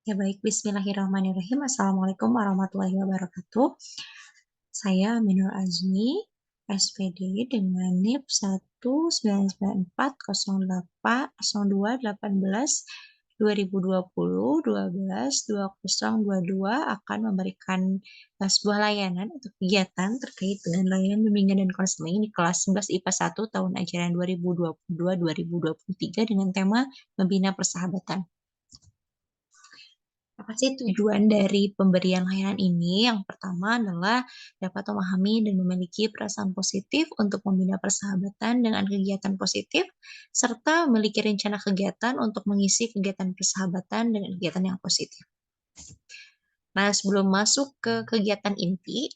Ya baik, Bismillahirrahmanirrahim. Assalamualaikum warahmatullahi wabarakatuh. Saya Aminur Azmi, SPD dengan NIP 199400818 akan memberikan sebuah layanan atau kegiatan terkait dengan layanan bimbingan dan konseling di kelas 11 IPA 1 tahun ajaran 2022-2023 dengan tema Membina Persahabatan. Apa sih tujuan dari pemberian layanan ini? Yang pertama adalah dapat memahami dan memiliki perasaan positif untuk membina persahabatan dengan kegiatan positif, serta memiliki rencana kegiatan untuk mengisi kegiatan persahabatan dengan kegiatan yang positif. Nah, sebelum masuk ke kegiatan inti,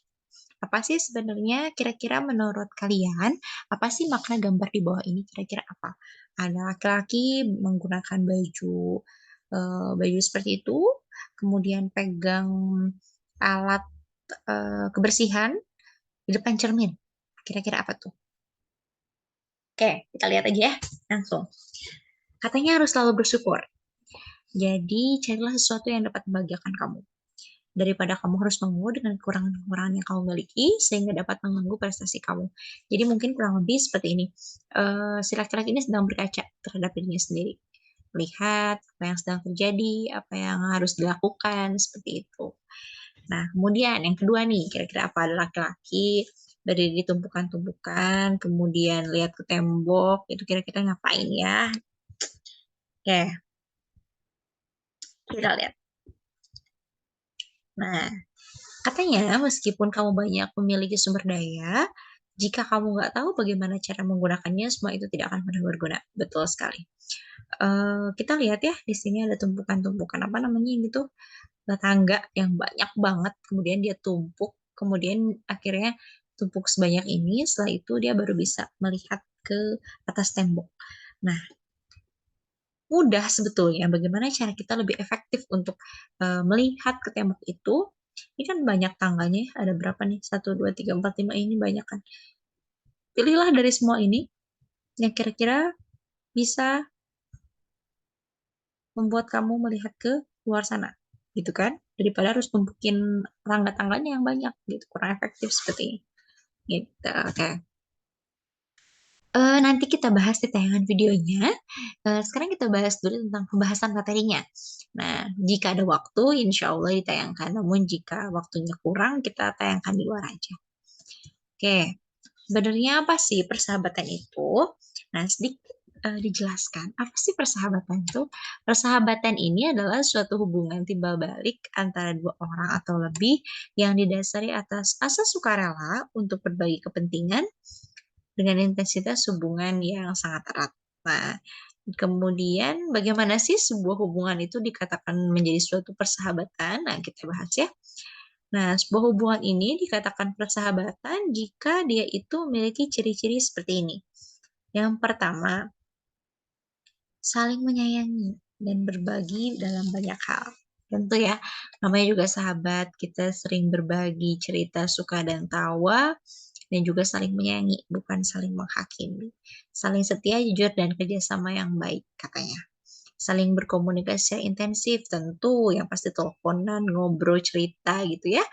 apa sih sebenarnya kira-kira menurut kalian, apa sih makna gambar di bawah ini kira-kira apa? Ada laki-laki menggunakan baju seperti itu, kemudian pegang alat kebersihan di depan cermin. Kira-kira apa tuh? Oke, kita lihat aja ya, langsung. Katanya harus selalu bersyukur. Jadi, carilah sesuatu yang dapat membahagiakan kamu. Daripada kamu harus mengeluh dengan kekurangan-kekurangan yang kamu miliki, sehingga dapat mengganggu prestasi kamu. Jadi mungkin kurang lebih seperti ini. Si laki-laki ini sedang berkaca terhadap dirinya sendiri. Melihat apa yang sedang terjadi, apa yang harus dilakukan, seperti itu. Nah, kemudian yang kedua nih, kira-kira apa? Ada laki-laki berdiri di tumpukan-tumpukan, kemudian lihat ke tembok, itu kira-kira ngapain ya? Oke, kita lihat. Nah, katanya meskipun kamu banyak memiliki sumber daya, jika kamu nggak tahu bagaimana cara menggunakannya, semua itu tidak akan pernah berguna. Betul sekali. Kita lihat ya, di sini ada tumpukan-tumpukan apa namanya gitu, tangga yang banyak banget, kemudian dia tumpuk, kemudian akhirnya tumpuk sebanyak ini, setelah itu dia baru bisa melihat ke atas tembok. Nah, mudah sebetulnya bagaimana cara kita lebih efektif untuk melihat ke tembok itu. Ini kan banyak tangganya, ya. Ada berapa nih? 1, 2, 3, 4, 5, ini banyak kan. Pilihlah dari semua ini yang kira-kira bisa membuat kamu melihat ke luar sana, gitu kan? Daripada harus tumpukin tangga-tangganya yang banyak, gitu. Kurang efektif seperti ini. Gitu, oke. Nanti kita bahas di tayangan videonya. Sekarang kita bahas dulu tentang pembahasan materinya. Nah, jika ada waktu, insya Allah ditayangkan. Namun jika waktunya kurang, kita tayangkan di luar aja. Oke, sebenarnya apa sih persahabatan itu? Nah, sedikit dijelaskan. Apa sih persahabatan itu? Persahabatan ini adalah suatu hubungan timbal balik antara dua orang atau lebih yang didasari atas asa sukarela untuk berbagi kepentingan dengan intensitas hubungan yang sangat erat. Nah, kemudian bagaimana sih sebuah hubungan itu dikatakan menjadi suatu persahabatan? Nah, kita bahas ya. Nah, sebuah hubungan ini dikatakan persahabatan jika dia itu memiliki ciri-ciri seperti ini. Yang pertama, saling menyayangi dan berbagi dalam banyak hal. Tentu ya, namanya juga sahabat, kita sering berbagi cerita suka dan tawa, dan juga saling menyayangi, bukan saling menghakimi. Saling setia, jujur, dan kerjasama yang baik, katanya. Saling berkomunikasi yang intensif, tentu yang pasti teleponan, ngobrol, cerita gitu ya.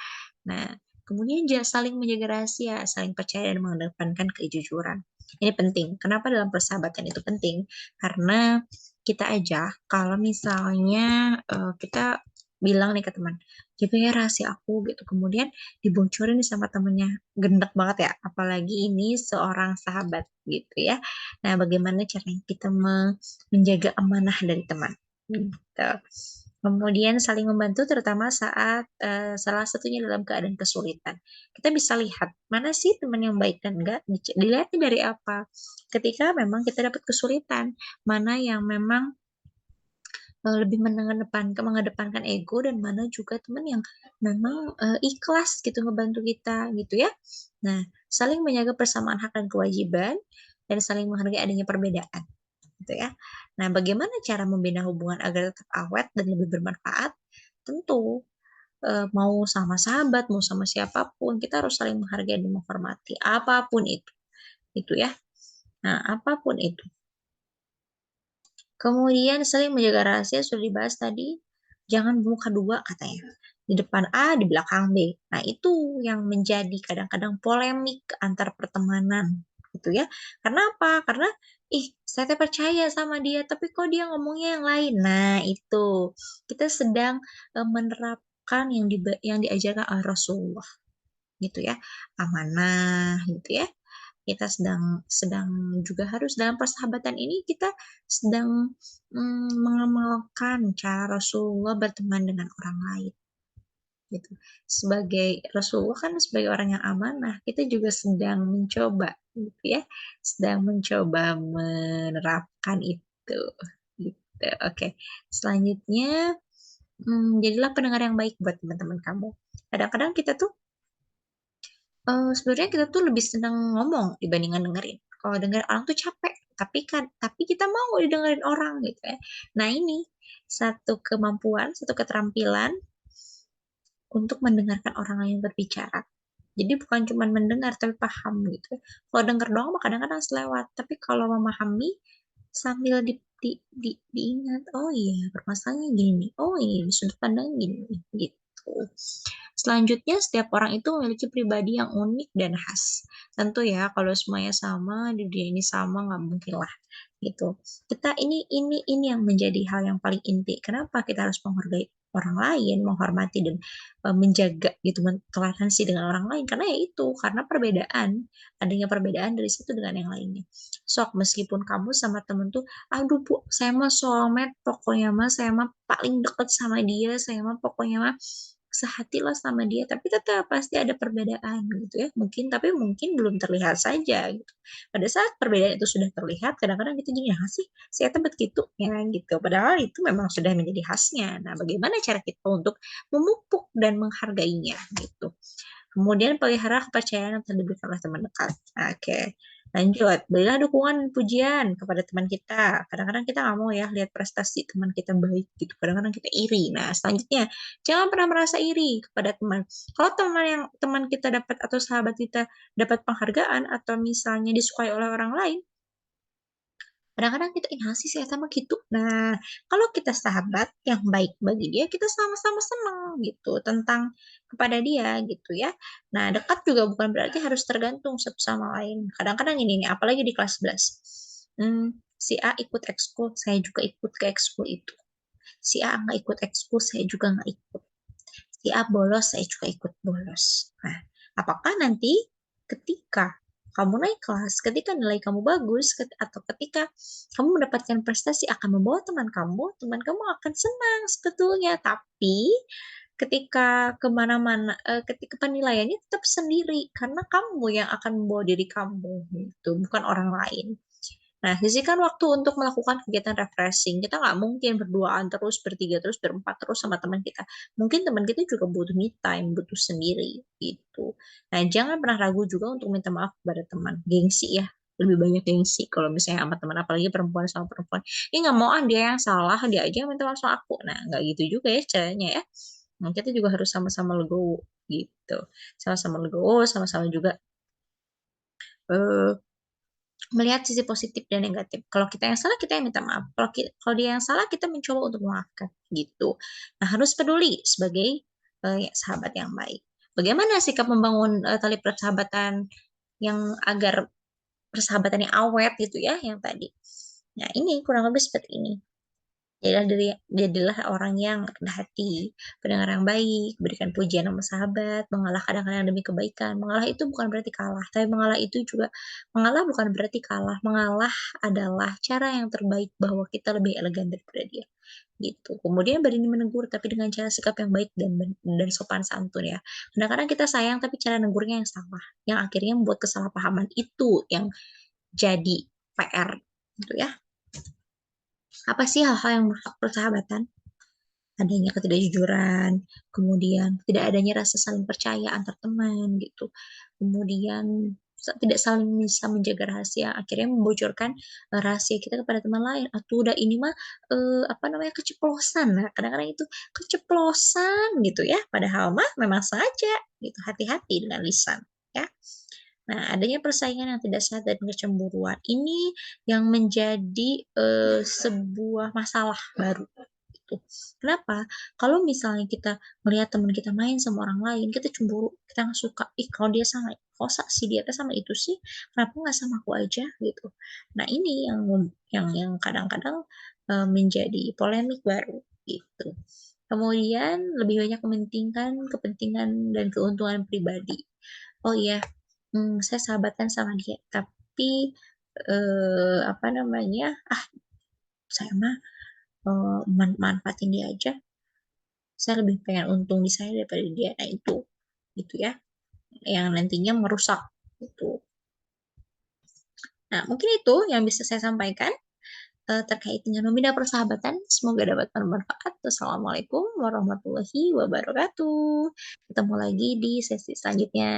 Nah, kemudian saling menjaga rahasia, saling percaya dan mengedepankan kejujuran. Ini penting. Kenapa dalam persahabatan itu penting? Karena kita aja, kalau misalnya kita bilang nih ke teman, jaga ya rahasia aku gitu. Kemudian dibocorin nih sama temennya, gendek banget ya. Apalagi ini seorang sahabat gitu ya. Nah, bagaimana caranya kita menjaga amanah dari teman? Gitu. Kemudian saling membantu terutama saat salah satunya dalam keadaan kesulitan. Kita bisa lihat mana sih teman yang baik dan enggak. Dilihat dari apa? Ketika memang kita dapat kesulitan, mana yang memang lebih mengedepankan ego dan mana juga teman yang memang ikhlas gitu ngebantu kita gitu ya. Nah, saling menjaga persamaan hak dan kewajiban dan saling menghargai adanya perbedaan gitu ya. Nah, bagaimana cara membina hubungan agar tetap awet dan lebih bermanfaat? Tentu mau sama sahabat, mau sama siapapun, kita harus saling menghargai dan menghormati apapun itu. Itu ya. Nah, apapun itu. Kemudian saling menjaga rahasia sudah dibahas tadi. jangan muka dua katanya. Di depan A, di belakang B. Nah, itu yang menjadi kadang-kadang polemik antar pertemanan gitu ya. Karena apa? Karena saya teh percaya sama dia, tapi kok dia ngomongnya yang lain. Nah, itu kita sedang menerapkan yang diajarkan oleh Rasulullah gitu ya. Amanah gitu ya. Kita sedang sedang juga harus dalam persahabatan ini kita sedang mengamalkan cara Rasulullah berteman dengan orang lain gitu. Sebagai Rasulullah kan sebagai orang yang amanah, kita juga sedang mencoba gitu ya, sedang mencoba menerapkan itu gitu. Oke. Selanjutnya, jadilah pendengar yang baik buat teman-teman kamu. Kadang-kadang kita tuh sebenarnya kita tuh lebih senang ngomong dibandingkan dengerin. Kalau dengerin orang tuh capek, tapi kita mau didengerin orang gitu ya. Nah, ini satu kemampuan, satu keterampilan untuk mendengarkan orang lain berbicara. Jadi bukan cuma mendengar tapi paham gitu. Kalau denger doang mah kadang-kadang selewat, tapi kalau memahami sambil diingat, oh iya permasalahannya gini, oh iya sudut pandang gini gitu. Selanjutnya, setiap orang itu memiliki pribadi yang unik dan khas. Tentu ya, kalau semuanya sama, di dunia ini sama, nggak mungkin lah. Gitu. Ini yang menjadi hal yang paling inti. Kenapa kita harus menghargai orang lain, menghormati dan menjaga gitu, toleransi dengan orang lain? Karena ya itu, karena adanya perbedaan dari satu dengan yang lainnya. Sok, meskipun kamu sama temen tuh, aduh bu, saya mah soulmate, pokoknya mah saya mah paling deket sama dia, saya mah pokoknya mah sehati lah sama dia, tapi tetap pasti ada perbedaan gitu ya. Mungkin belum terlihat saja gitu. Pada saat perbedaan itu sudah terlihat, kadang-kadang kita jadi, "Ah sih, saya tebet gitu," ya gitu. Padahal itu memang sudah menjadi khasnya. Nah, bagaimana cara kita untuk memupuk dan menghargainya gitu. Kemudian pelihara kepercayaan yang telah diberikan oleh teman dekat. Oke, lanjut. Berilah dukungan dan pujian kepada teman kita. Kadang-kadang kita nggak mau ya lihat prestasi teman kita baik gitu. Kadang-kadang kita iri. Nah, selanjutnya, jangan pernah merasa iri kepada teman. Kalau teman kita dapat atau sahabat kita dapat penghargaan atau misalnya disukai oleh orang lain, kadang-kadang kita sih saya sama gitu. Nah, kalau kita sahabat yang baik bagi dia, kita sama-sama senang gitu tentang kepada dia gitu ya. Nah, dekat juga bukan berarti harus tergantung satu sama lain. Kadang-kadang ini nih, apalagi di kelas 11. Si A ikut ekskul, saya juga ikut ke ekskul itu. Si A nggak ikut ekskul, saya juga nggak ikut. Si A bolos, saya juga ikut bolos. Nah, apakah nanti ketika kamu naik kelas, ketika nilai kamu bagus, atau ketika kamu mendapatkan prestasi akan membawa teman kamu akan senang sebetulnya. Tapi ketika penilaiannya tetap sendiri, karena kamu yang akan membawa diri kamu, gitu, bukan orang lain. Nah, sisihkan waktu untuk melakukan kegiatan refreshing. Kita nggak mungkin berduaan terus, bertiga terus, berempat terus sama teman kita. Mungkin teman kita juga butuh me time, butuh sendiri, gitu. Nah, jangan pernah ragu juga untuk minta maaf kepada teman. Gengsi ya, lebih banyak gengsi kalau misalnya sama teman, apalagi perempuan sama perempuan. Ini nggak mau dia yang salah, dia aja yang minta maaf sama aku. Nah, nggak gitu juga ya caranya ya. Nah, kita juga harus sama-sama legowo, gitu. Sama-sama legowo, sama-sama juga eh, melihat sisi positif dan negatif. Kalau kita yang salah, kita yang minta maaf. Kalau dia yang salah, kita mencoba untuk memaafkan. Gitu. Nah, harus peduli sebagai sahabat yang baik. Bagaimana sikap membangun tali persahabatan yang agar persahabatan yang awet gitu ya, yang tadi. Nah, ini kurang lebih seperti ini. Jadilah orang yang rendah hati, pendengar yang baik, berikan pujian sama sahabat, mengalah kadang-kadang demi kebaikan. Mengalah itu bukan berarti kalah, tapi mengalah bukan berarti kalah. Mengalah adalah cara yang terbaik bahwa kita lebih elegan daripada dia. Gitu. Kemudian berani menegur tapi dengan cara sikap yang baik dan sopan santun ya. Kadang-kadang kita sayang tapi cara negurnya yang salah, yang akhirnya membuat kesalahpahaman itu yang jadi PR gitu ya. Apa sih hal-hal yang merusak persahabatan? Adanya ketidakjujuran, kemudian tidak adanya rasa saling percaya antar teman gitu. Kemudian tidak saling bisa menjaga rahasia, akhirnya membocorkan rahasia kita kepada teman lain. Atau udah ini mah apa namanya keceplosan. Nah, kadang-kadang itu keceplosan gitu ya. Padahal mah memang sengaja gitu. Hati-hati dengan lisan ya. Nah, adanya persaingan yang tidak sehat dan kecemburuan ini yang menjadi sebuah masalah baru gitu. Kenapa? Kalau misalnya kita melihat teman kita main sama orang lain, kita cemburu, kita nggak suka, "Ih, kalau dia sama masa sih dia teh sama itu sih, kenapa nggak sama aku aja?" Gitu. Nah, ini yang kadang-kadang, menjadi polemik baru, gitu. Kemudian lebih banyak mementingkan kepentingan dan keuntungan pribadi. Oh iya, saya sahabatan sama dia, tapi, apa namanya, saya mah, manfaatin dia aja, saya lebih pengen untung di saya daripada di dia. Nah itu, gitu ya, yang nantinya merusak, gitu. Nah, mungkin itu yang bisa saya sampaikan, terkait dengan membina persahabatan. Semoga dapat bermanfaat. Wassalamualaikum warahmatullahi wabarakatuh. Ketemu lagi di sesi selanjutnya.